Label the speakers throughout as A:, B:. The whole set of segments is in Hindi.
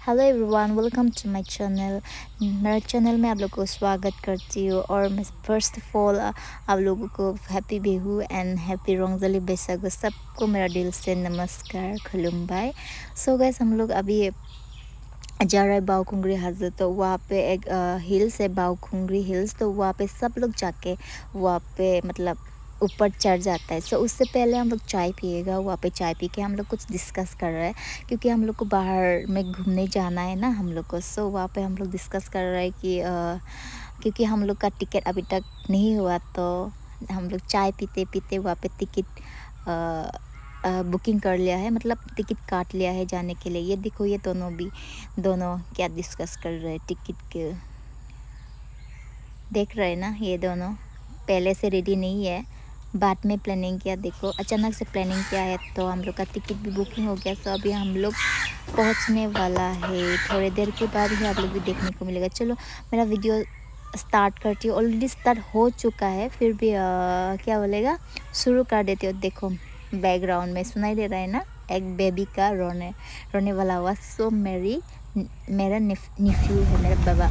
A: Hello everyone, welcome to my channel. मेरे चैनल में आप लोगों को स्वागत करती हूँ। और मैं फर्स्ट ऑफ ऑल आप लोगों को हैप्पी बिहू एंड हैप्पी रंगजाली बैसागु सबको मेरा दिल से नमस्कार खुलुमबाई। सो गाइस, हम लोग अभी जा रहे हैं बावखुंग्री हाजो। तो वहाँ पे एक हिल्स है बावखुंग्री हिल्स। तो वहाँ पे सब लोग जाके वहाँ पे मतलब ऊपर चढ़ जाता है। सो उससे पहले हम लोग चाय पिएगा। वहाँ पे चाय पी के हम लोग कुछ डिस्कस कर रहे हैं, क्योंकि हम लोग को बाहर में घूमने जाना है ना हम लोग को। सो वहाँ पे हम लोग डिस्कस कर रहे हैं कि क्योंकि हम लोग का टिकट अभी तक नहीं हुआ, तो हम लोग चाय पीते पीते वहाँ पे टिकट बुकिंग कर लिया है, मतलब टिकट काट लिया है जाने के लिए। ये देखो, ये दोनों क्या डिस्कस कर रहे हैं टिकट के। देख रहे हैं ना, ये दोनों पहले से रेडी नहीं है, बाद में प्लानिंग किया। देखो, अचानक से प्लानिंग किया है, तो हम लोग का टिकट भी बुकिंग हो गया। तो अभी हम लोग पहुंचने वाला है, थोड़ी देर के बाद ही आप लोग भी देखने को मिलेगा। चलो मेरा वीडियो स्टार्ट करती हूँ। ऑलरेडी स्टार्ट हो चुका है, फिर भी क्या बोलेगा, शुरू कर देती हूँ। देखो बैकग्राउंड में सुनाई दे रहा है ना, एक बेबी का रोने वाला आवाज़। सो मेरा निफ्यू है, मेरा बाबा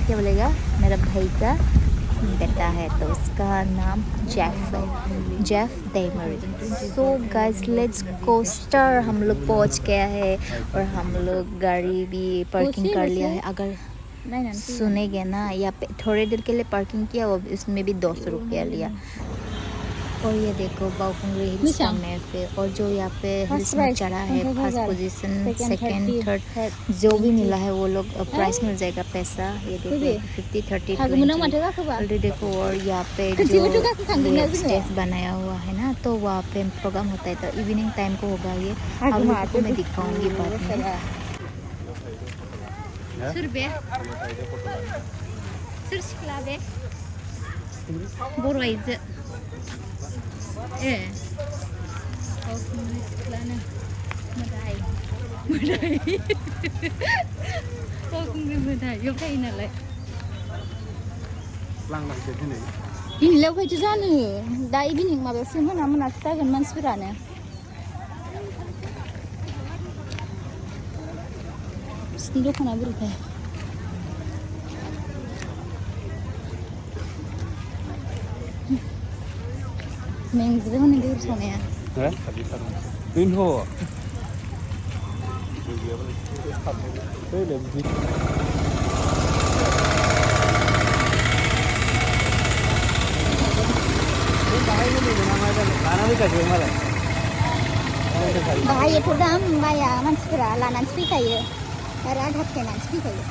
A: क्या बोलेगा, मेरा भाई का बेटा है, तो उसका नाम Jeff Demery. So guys, let's go star. हम लोग पहुंच गया है और हम लोग गाड़ी भी पार्किंग कर लिया है। अगर सुनेंगे ना, यहाँ पे थोड़ी देर के लिए पार्किंग किया, वो इसमें भी 200 रुपया लिया। और ये देखो बावखुंग्री हिल्स का मैप है। और जो यहाँ पे हिल्स में चढ़ा है, फर्स्ट पोजीशन, सेकंड, थर्ड जो भी मिला है वो लोग प्राइस मिल जाएगा पैसा। ये देखो 50, 30, 20 ऑलरेडी देखो। और यहाँ पे जो स्टेज बनाया हुआ है ना, तो वहाँ पे प्रोग्राम होता है। तो इवनिंग टाइम को होगा ये, आप लोगों को मैं दिखाऊंगी बाद में।
B: इनिलाव फैदो जानो दा इभिनिं माबायावसो मोनासो जागोन मानसिफोरानो। बिसिनि दखाना बोरैथाय मेंजोबो हनै दै सावनाया। बाहायोथ' दाम बाया मानसिफोरा लानानैसो फैखायो आरो आधा फैनानैसो फैखायो।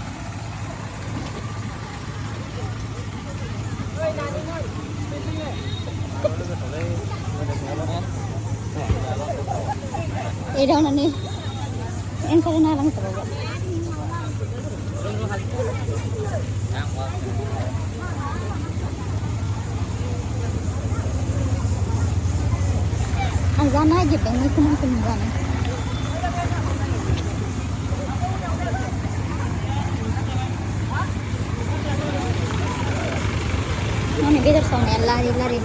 B: एदावनानै एन्सार होनो हालांथारावबाय। आं जानो नागिरदों मैखुनखौ नुबानो। माने बेदर सावनाया लारि लारि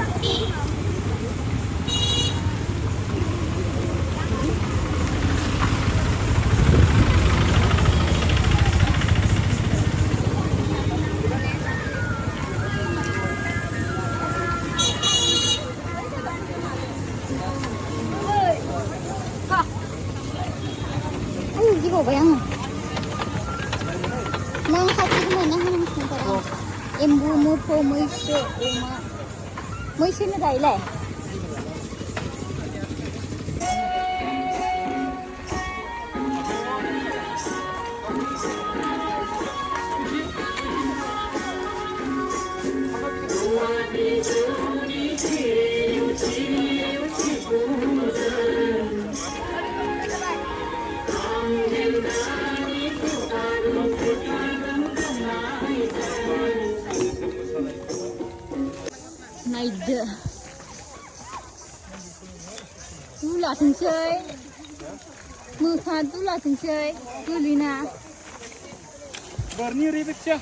B: गिबावबाय आङो। नों खाथिखौ मोनना होनांसिगोन एम्बु, मोफौ, मैसो, अमा, मैसोनो दायोलाय। नायदो दुलाथोंसै मोखा दुलाथोंसै गोलिना
C: Barni ribet ya.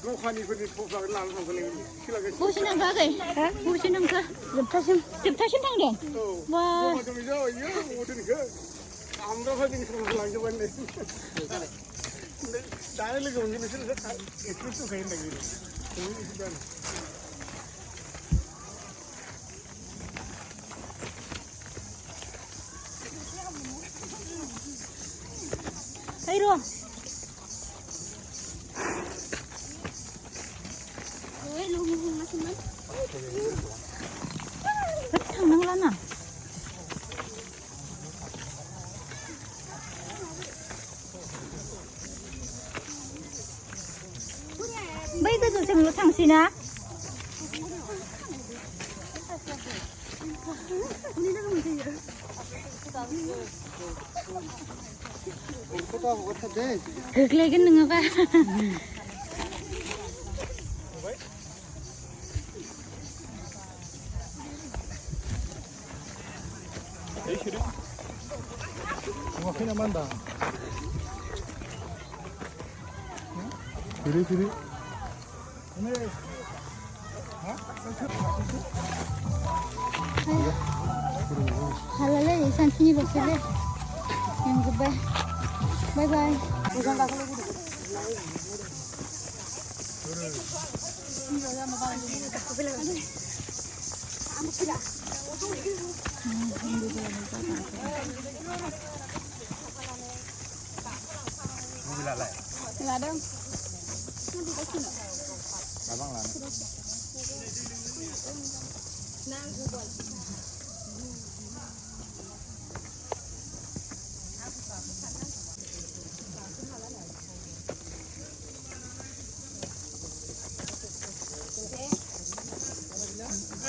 C: दखानिफोरनि थफ्ला लानानै थांगोन सिलागासिनो
B: बबेसिम थांखो आगै बबेसिम थांखो जोबथासिम थांदों बा
C: दानो लोगो मोनगोन बिसोर एक्सप्रेस दंखायो होननाय
B: ओइ र' थांनांला ना बै गोजौसिमल' थांसै ना गोग्लैगोन नङाबा
C: नुवाखै नामा होनदां सिरि सिरि
B: हालालै सानसेनिल'सैलै मेंजोब्बाय बाय बाय लादों
C: abang lah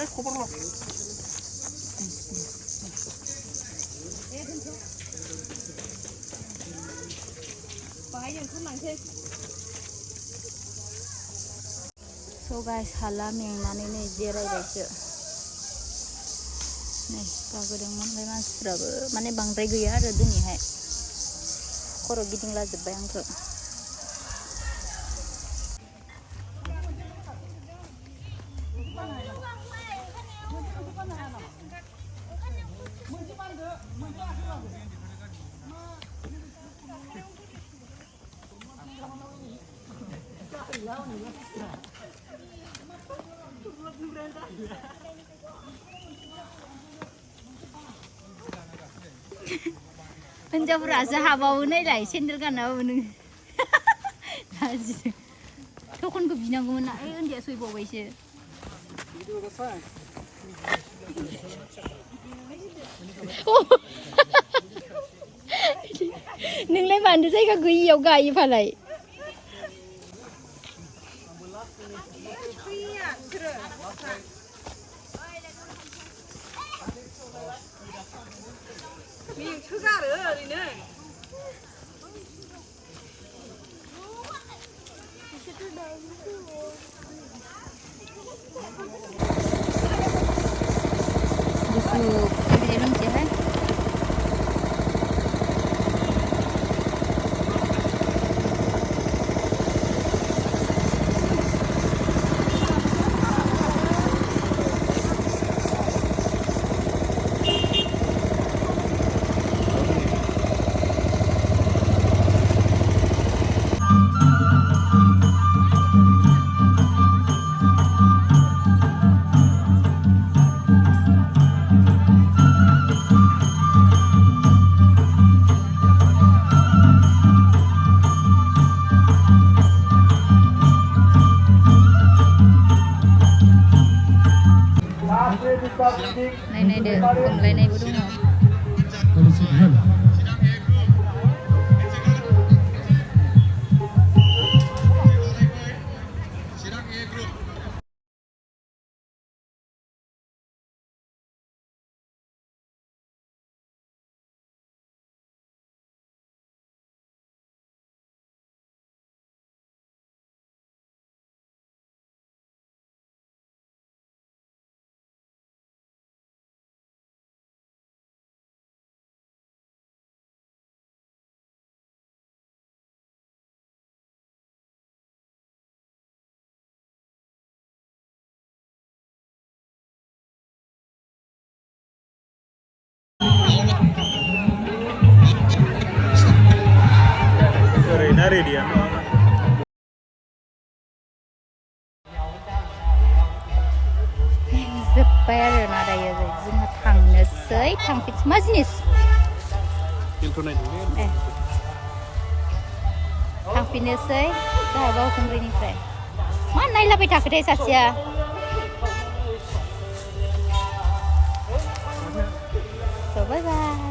C: खबर lo
A: So guys, हाला मेंनानै नै जिरायबायसो नै गाखोदोंमोनलाय मानसिफ्राबो माने बांद्राय गैया आरो दिनैहाय खर' गिदिंलाजोब्बाय आंखौ हिन्जावफोरासो हाबावो नायलाय सेन्देल गानाबाबो नों थखनखौ बिनांगौमोन ना ओइ उन्दैया सैबावबायसो नोंलाय मानो जायगा गैयियाव गायो फालाय
D: मेंसोगारो ओरैनो
A: गुसु नायनायदो हमलायनायबो दङ
C: ना रेडियानो
A: जोब्बाय आरोना दायो जोंहा थांनोसै थांफिन मा जिनिस
C: दोनथ'नाय
A: थांफिननोसै जोंहा बावखुंग्रिनिफ्राय मा नायलाबाय थाखोथाय सासेया So bye bye